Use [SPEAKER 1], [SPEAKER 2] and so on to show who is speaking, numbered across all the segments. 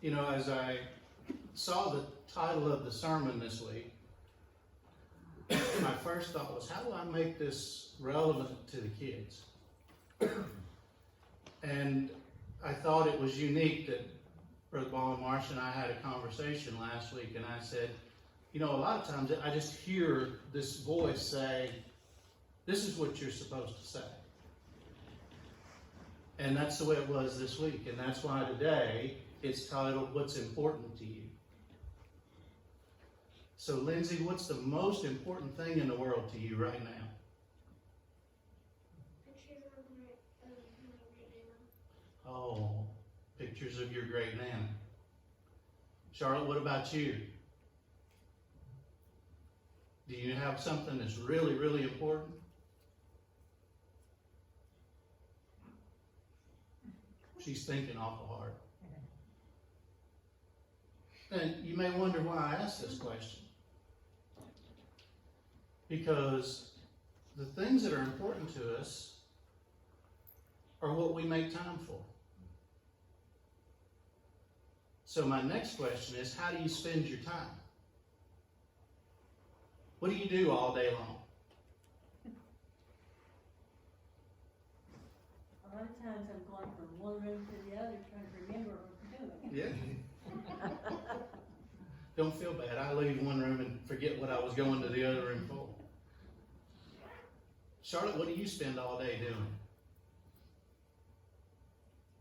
[SPEAKER 1] You know, as I saw the title of the sermon this week, my first thought was, how do I make this relevant to the kids? And I thought it was unique that Brother Ball and Marsh and I had a conversation last week, and I said, you know, a lot of times I just hear this voice say, this is what you're supposed to say. And that's the way it was this week, and that's why today it's titled, What's Important to You? So, Lindsay, what's the most important thing in the world to you right now?
[SPEAKER 2] Pictures of my great grandma.
[SPEAKER 1] Oh, pictures of your great nana. Charlotte, what about you? Do you have something that's really, really important? She's thinking awful hard. And you may wonder why I asked this question. Because the things that are important to us are what we make time for. So my next question is, how do you spend your time? What do you do all day long?
[SPEAKER 3] A lot of times I'm going from one room to the other trying to remember what I'm doing.
[SPEAKER 1] Yeah. Don't feel bad. I leave one room and forget what I was going to the other room for. Charlotte, what do you spend all day doing?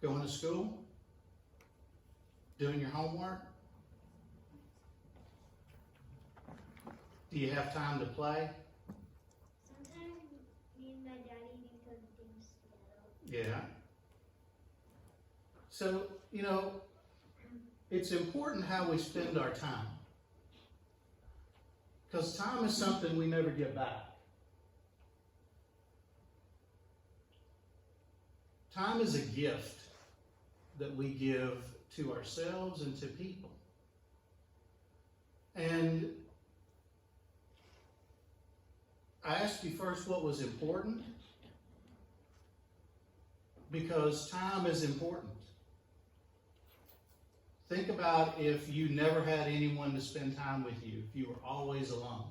[SPEAKER 1] Going to school? Doing your homework? Do you have time to play?
[SPEAKER 2] Sometimes me and my daddy do fun things together.
[SPEAKER 1] Yeah. So, you know, it's important how we spend our time. Because time is something we never get back. Time is a gift that we give to ourselves and to people. And I asked you first what was important, because time is important. Think about if you never had anyone to spend time with you, if you were always alone.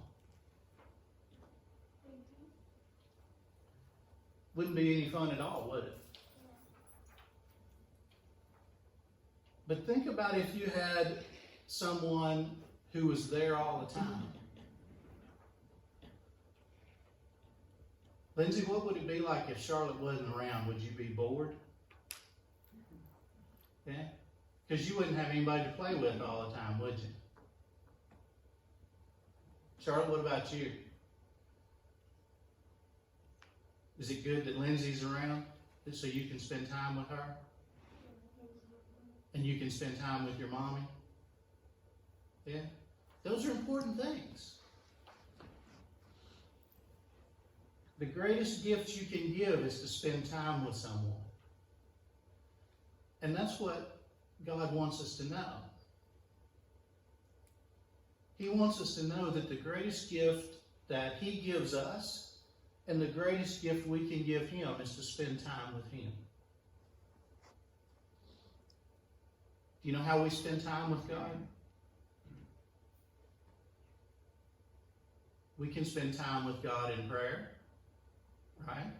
[SPEAKER 1] Wouldn't be any fun at all, would it? But think about if you had someone who was there all the time. Lindsay, what would it be like if Charlotte wasn't around? Would you be bored? Yeah? Because you wouldn't have anybody to play with all the time, would you? Charlotte, what about you? Is it good that Lindsay's around so you can spend time with her? And you can spend time with your mommy? Yeah? Those are important things. The greatest gift you can give is to spend time with someone. And that's what God wants us to know. He wants us to know that the greatest gift that He gives us and the greatest gift we can give Him is to spend time with Him. Do you know how we spend time with God? We can spend time with God in prayer, right?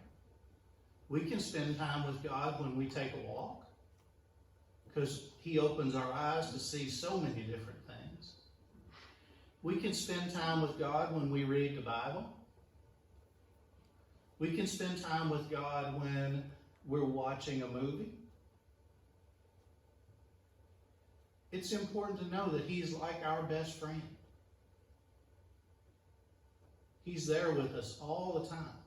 [SPEAKER 1] We can spend time with God when we take a walk, because He opens our eyes to see so many different things. We can spend time with God when we read the Bible. We can spend time with God when we're watching a movie. It's important to know that He's like our best friend. He's there with us all the time.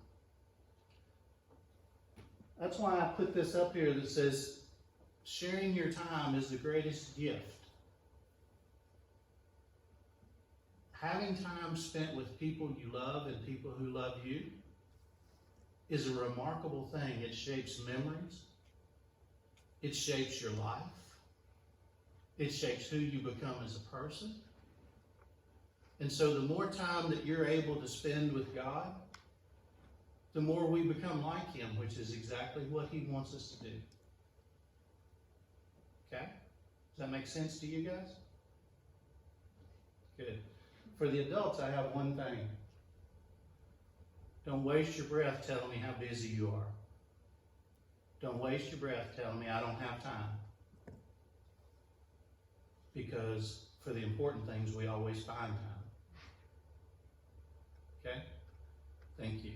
[SPEAKER 1] That's why I put this up here that says, sharing your time is the greatest gift. Having time spent with people you love and people who love you is a remarkable thing. It shapes memories. It shapes your life. It shapes who you become as a person. And so the more time that you're able to spend with God, the more we become like Him, which is exactly what He wants us to do. Okay? Does that make sense to you guys? Good. For the adults, I have one thing. Don't waste your breath telling me how busy you are. Don't waste your breath telling me I don't have time. Because for the important things, we always find time. Okay? Thank you.